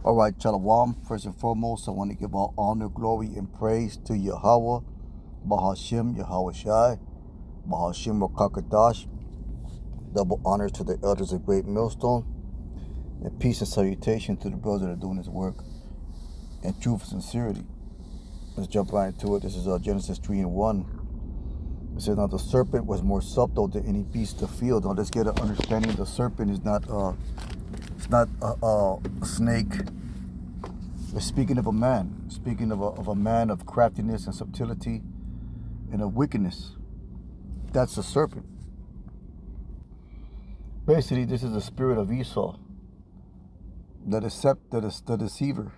All right, Shalom. First and foremost, I want to give all honor, glory, and praise to Yahweh, Bahashim, Yahweh Shai, Bahashim Rakakadash. Double honors to the elders of Great Millstone, and peace and salutation to the brothers that are doing this work, and truth and sincerity. Let's jump right into it. This is Genesis 3:1. It says, "Now the serpent was more subtle than any beast of the field." Now let's get an understanding. The serpent is not a snake. We're speaking of a man, speaking of a man of craftiness and subtlety and of wickedness. That's the serpent. Basically, this is the spirit of Esau, the deceiver.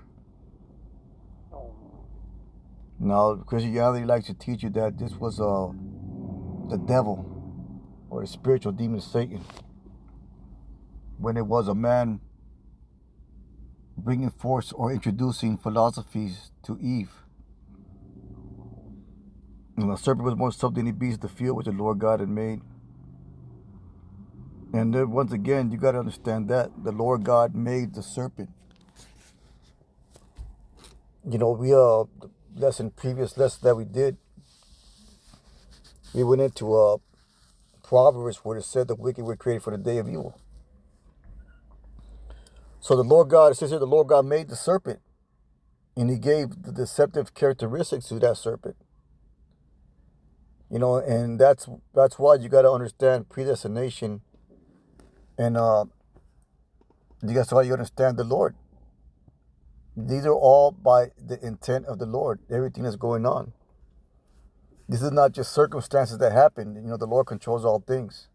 Now, Christianity likes to teach you that this was the devil or the spiritual demon Satan, when it was a man bringing forth or introducing philosophies to Eve. And the serpent was more subtle than any beast of the field which the Lord God had made. And then once again, you got to understand that the Lord God made the serpent. We previous lesson that we did, we went into Proverbs where it said the wicked were created for the day of evil. So the Lord God, it says here, the Lord God made the serpent, and He gave the deceptive characteristics to that serpent. And that's why you got to understand predestination, and that's why you understand the Lord. These are all by the intent of the Lord. Everything that's going on. This is not just circumstances that happen. The Lord controls all things.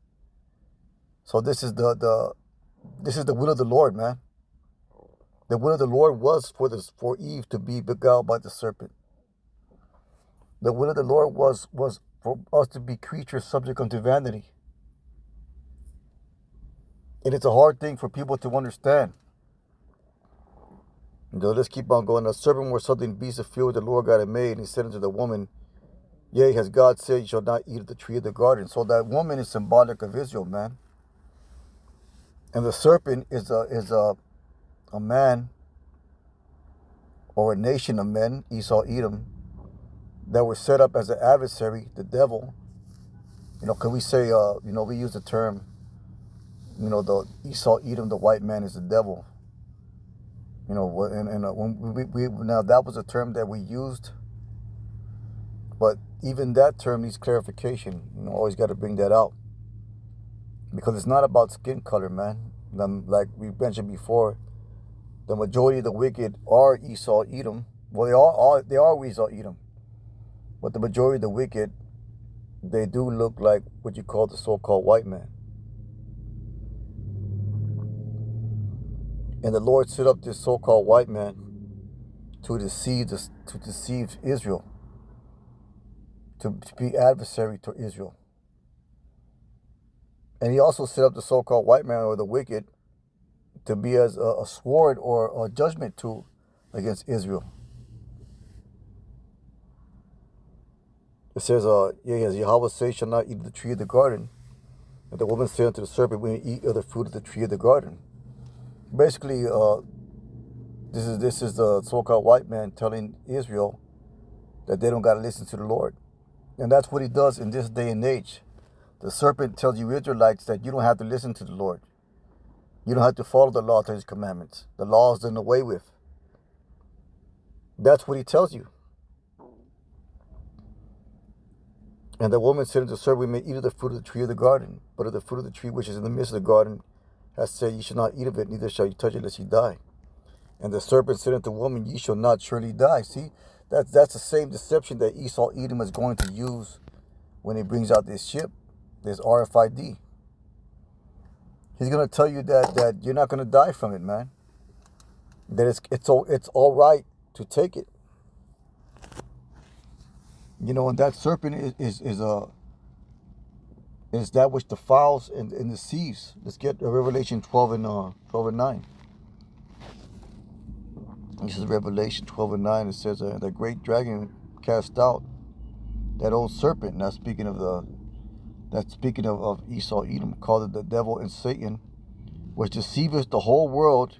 So this is the will of the Lord, man. The will of the Lord was for Eve to be beguiled by the serpent. The will of the Lord was for us to be creatures subject unto vanity. And it's a hard thing for people to understand. Let's keep on going. The serpent was something beast of the field the Lord God had made, and He said unto the woman, "Yea, has God said, you shall not eat of the tree of the garden." So that woman is symbolic of Israel, man. And the serpent is a man or a nation of men, Esau, Edom, that were set up as an adversary, the devil. Can we say, we use the term, the Esau, Edom, the white man is the devil. When we now that was a term that we used, but even that term needs clarification. Always got to bring that out, because it's not about skin color, man. Like we mentioned before, the majority of the wicked are Esau, Edom. Well, they are Esau, Edom, but the majority of the wicked, they do look like what you call the so-called white man. And the Lord set up this so-called white man to deceive Israel, to be adversary to Israel. And He also set up the so-called white man or the wicked to be as a sword or a judgment tool against Israel. It says, "Yea, as Yahweh says, shall not eat of the tree of the garden." And the woman said unto the serpent, "We eat of the fruit of the tree of the garden." Basically, this is the so-called white man telling Israel that they don't got to listen to the Lord. And that's what he does in this day and age. The serpent tells you Israelites that you don't have to listen to the Lord. You don't have to follow the law to His commandments. The law is done away with. That's what he tells you. And the woman said unto the serpent, "We may eat of the fruit of the tree of the garden, but of the fruit of the tree which is in the midst of the garden, hath said, Ye shall not eat of it, neither shall you touch it, lest ye die. And the serpent said unto the woman, Ye shall not surely die." See, that's the same deception that Esau, Edom is going to use when he brings out this ship, this RFID. He's going to tell you that you're not going to die from it, man. That it's all right to take it. And that serpent is that which defiles and deceives. Let's get Revelation 12 and 9. This is Revelation 12 and 9. It says, "The great dragon cast out, that old serpent." Now speaking of Esau, Edom, called it the devil and Satan, which deceiveth the whole world.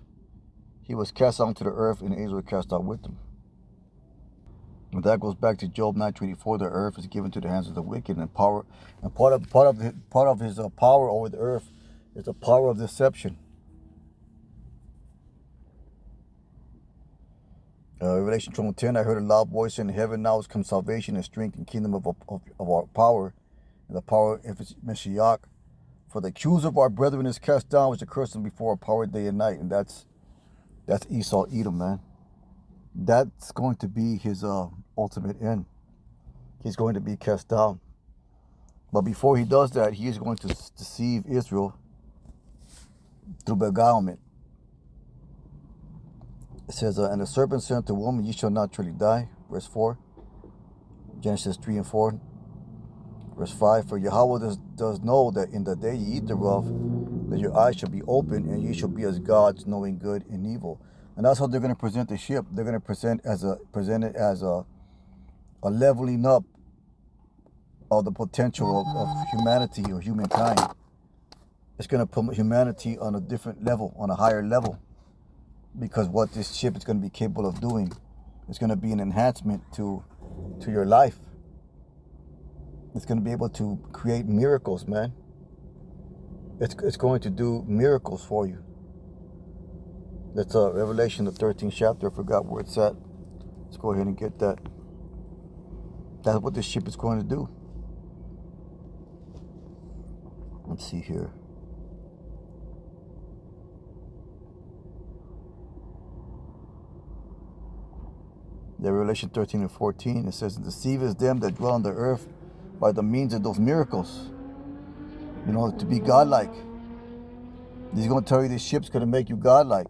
he was cast down to the earth, and the angels were cast out with him. And that goes back to Job 9:24. The earth is given to the hands of the wicked, and power, and part of his power over the earth is the power of deception. Revelation 12:10. I heard a loud voice in heaven. Now has come salvation and strength and kingdom of our power, and the power of his Mashiach. For the accuser of our brethren is cast down, which accursed them before our power day and night. And that's Esau, Edom, man. That's going to be his ultimate end. He's going to be cast down. But before he does that, he is going to deceive Israel through beguilement. It says, and the serpent said unto the woman, ye shall not truly die. Verse 4. Genesis 3 and 4. Verse 5. For Yahweh does know that in the day ye eat thereof, that your eyes shall be open, and ye shall be as gods, knowing good and evil. And that's how they're going to present the ship. They're going to present it as a leveling up of the potential of humanity or humankind. It's going to put humanity on a different level, on a higher level. Because what this ship is going to be capable of doing is going to be an enhancement to your life. It's going to be able to create miracles, man. It's going to do miracles for you. That's Revelation, the 13th chapter. I forgot where it's at. Let's go ahead and get that. That's what this ship is going to do. Let's see here. The Revelation 13 and 14, it says, deceiveth them that dwell on the earth by the means of those miracles. You know, to be godlike. He's going to tell you this ship's going to make you godlike.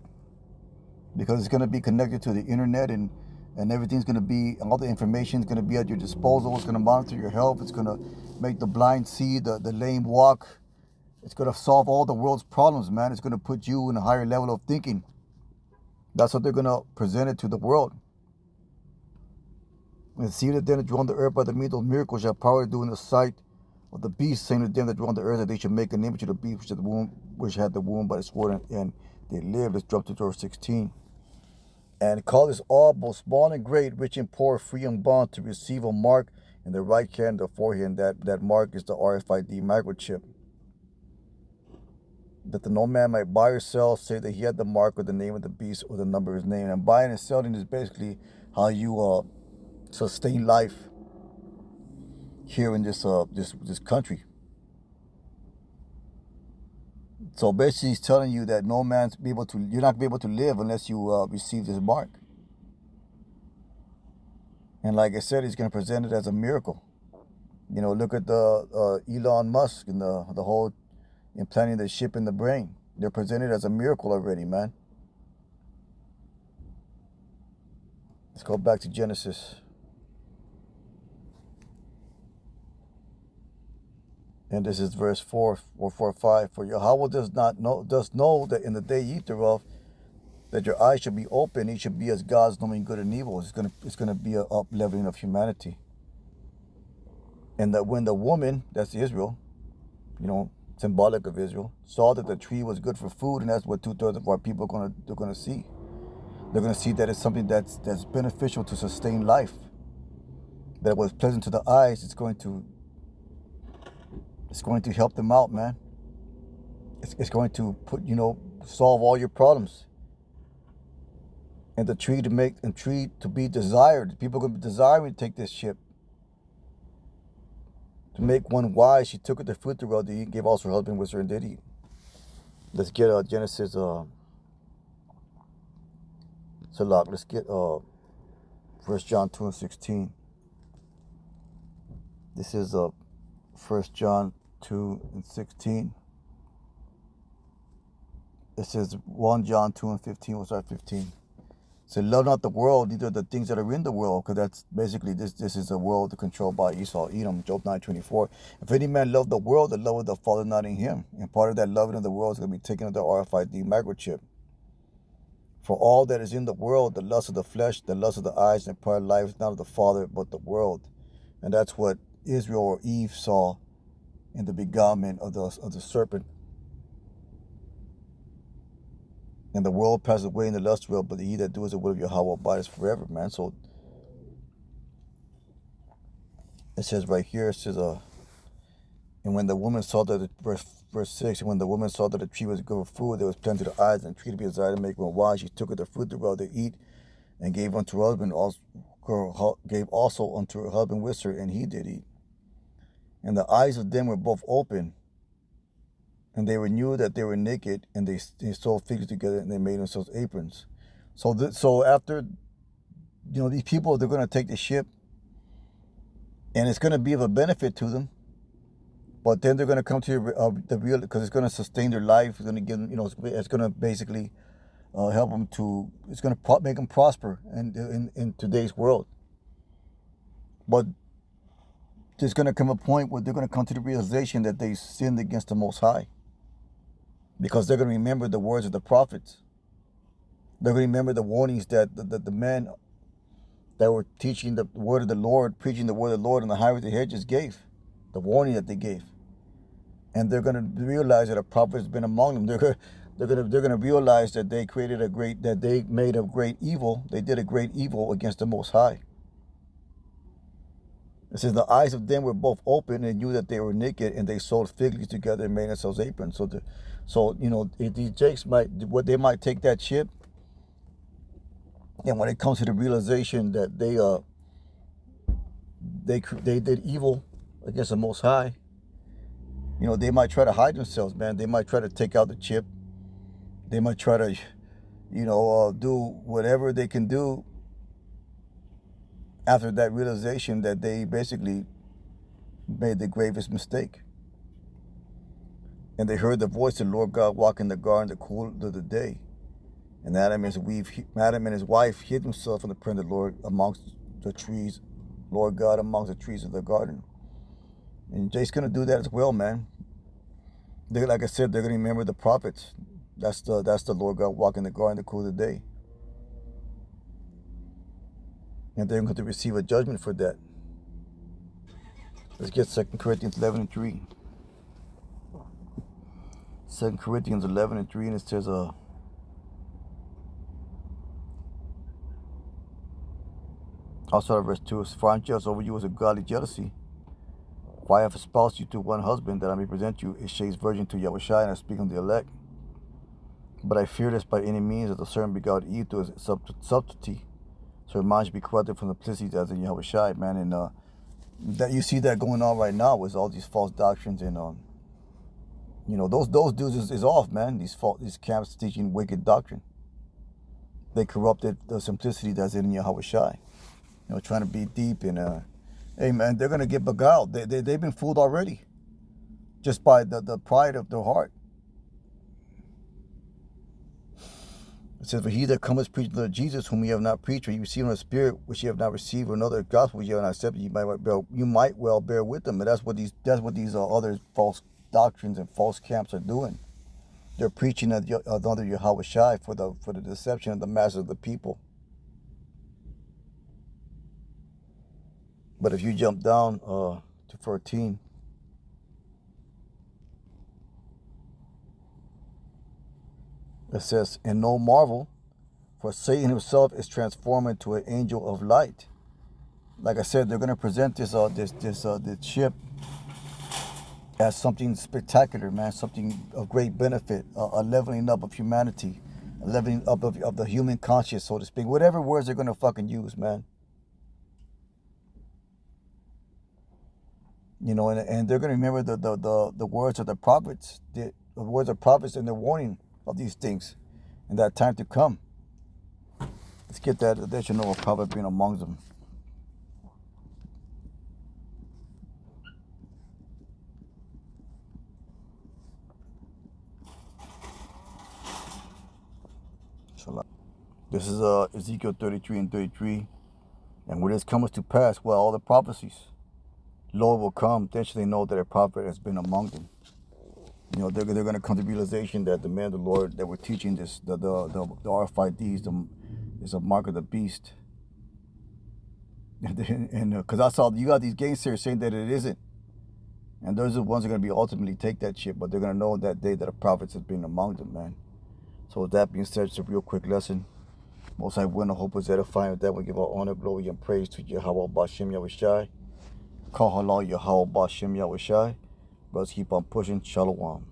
Because it's going to be connected to the internet, and everything's going to be, all the information is going to be at your disposal. It's going to monitor your health. It's going to make the blind see, the lame walk. It's going to solve all the world's problems, man. It's going to put you in a higher level of thinking. That's what they're going to present it to the world. And see that them that dwell on the earth by the means of miracles shall power to do in the sight of the beast, saying to them that dwell on the earth that they should make an image of the beast which had the womb by the sword, and they lived. Let's drop to verse 16. And call this all, both small and great, rich and poor, free and bond, to receive a mark in the right hand or forehead. That mark is the RFID microchip. That the no man might buy or sell, say that he had the mark or the name of the beast or the number of his name. And buying and selling is basically how you sustain life here in this country. So basically, he's telling you that you're not gonna be able to live unless you receive this mark. And like I said, he's gonna present it as a miracle. You know, look at the Elon Musk and the whole implanting the chip in the brain. They're presented as a miracle already, man. Let's go back to Genesis. And this is verse 4 or 4 or 5. For Yahweh does know that in the day ye eat thereof, that your eyes should be open, ye should be as gods, knowing good and evil. It's gonna be a up-leveling of humanity. And that when the woman, that's Israel, you know, symbolic of Israel, saw that the tree was good for food, and that's what 2/3 of our people are gonna see. They're gonna see that it's something that's beneficial to sustain life. That was pleasant to the eyes. It's going to help them out, man. It's going to solve all your problems. And the tree to be desired. People are going to be desiring to take this ship. To make one wise, she took it the fruit thereof to eat, gave also her husband with her and did eat. Let's get Genesis. Let's get 1 John 2 and 16. This is 1 John 2 and 16. It says 1 John 2 and 15. We'll start 15. So love not the world, neither the things that are in the world, because that's basically this is a world controlled by Esau, Edom, Job 9:24. If any man love the world, the love of the Father not in him. And part of that loving of the world is going to be taken of the RFID microchip. For all that is in the world, the lust of the flesh, the lust of the eyes, and pride of life is not of the Father, but the world. And that's what Israel or Eve saw in the beguilement of the serpent. And the world passes away in the lust thereof, but he that doeth the will of Yahweh abides forever, man. So it says right here, it says, and when the woman saw that, verse 6, and when the woman saw that the tree was good for food, there was plenty to the eyes, and the tree to be desired to make one wise, she took of the fruit thereof to eat, and gave unto her husband, gave also unto her husband with her, and he did eat. And the eyes of them were both open, and they knew that they were naked, and they sewed fig leaves together, and they made themselves aprons. So after, these people, they're going to take the ship, and it's going to be of a benefit to them. But then they're going to come to the real, because it's going to sustain their life. It's going to give them, it's going to basically help them to, it's going to make them prosper in today's world. But there's going to come a point where they're going to come to the realization that they sinned against the Most High. Because they're going to remember the words of the prophets. They're going to remember the warnings that the men that were teaching the word of the Lord, preaching the word of the Lord on the highways and hedges gave. The warning that they gave. And they're going to realize that a prophet has been among them. They're going to realize that they made a great evil. They did a great evil against the Most High. It says the eyes of them were both open and knew that they were naked, and they sewed fig leaves together and made themselves aprons. So these jakes they might take that ship, and when it comes to the realization that they did evil against the Most High, they might try to hide themselves, man. They might try to take out the ship. They might try to, do whatever they can do after that realization that they basically made the gravest mistake. And they heard the voice of the Lord God walk in the garden in the cool of the day. And Adam and his wife hid themselves from the presence of the Lord amongst the trees, Lord God amongst the trees of the garden. And Jay's going to do that as well, man. Like I said, they're going to remember the prophets. That's the Lord God walking in the garden in the cool of the day. And they're going to receive a judgment for that. Let's get 2 Corinthians 11 and 3. 2 Corinthians 11 and 3, and it says, I'll start at verse 2. For I am jealous over you as a godly jealousy. For I have espoused you to one husband, that I may present you a chaste virgin to Yahushua, and I speak on the elect. But I fear lest by any means that the serpent beguiled Eve to his subtlety, so her mind should be corrupted from the simplicity as in Yahushua, man. And that you see that going on right now with all these false doctrines, and those dudes is off, man. These camps teaching wicked doctrine. They corrupted the simplicity that's in Yahushua. Trying to be deep, and hey, man, they're gonna get beguiled. They've been fooled already, just by the pride of their heart. It says, for he that cometh preaching the Jesus, whom ye have not preached, or ye receive in the Spirit, which ye have not received, or another gospel which ye have not accepted, you might well bear with them. And that's what these other false doctrines and false camps are doing. They're preaching another Yahushua for the deception of the masses of the people. But if you jump down to 14, it says, and no marvel, for Satan himself is transformed into an angel of light. Like I said, they're going to present this ship as something spectacular, man, something of great benefit, a leveling up of humanity, a leveling up of the human conscience, so to speak. Whatever words they're going to fucking use, man. And they're going to remember the words of the prophets, the words of prophets and the warning of these things in that time to come. Let's get that they should know a prophet being among them. This is Ezekiel 33 and 33. And when this comes to pass, well, all the prophecies, Lord will come, then shall they know that a prophet has been among them. They're going to come to the realization that the men of the Lord that were teaching this, the RFIDs, is a mark of the beast. And because I saw you got these gainsayers saying that it isn't. And those are the ones that are going to be ultimately take that shit, but they're going to know that day that a prophet has been among them, man. So with that being said, it's a real quick lesson. Most High will and hope is edifying. With that, we give all honor, glory, and praise to Yahweh Bashem Yahushai. Call halal Yahweh Bashem Yahushai. Brothers, keep on pushing. Shalom.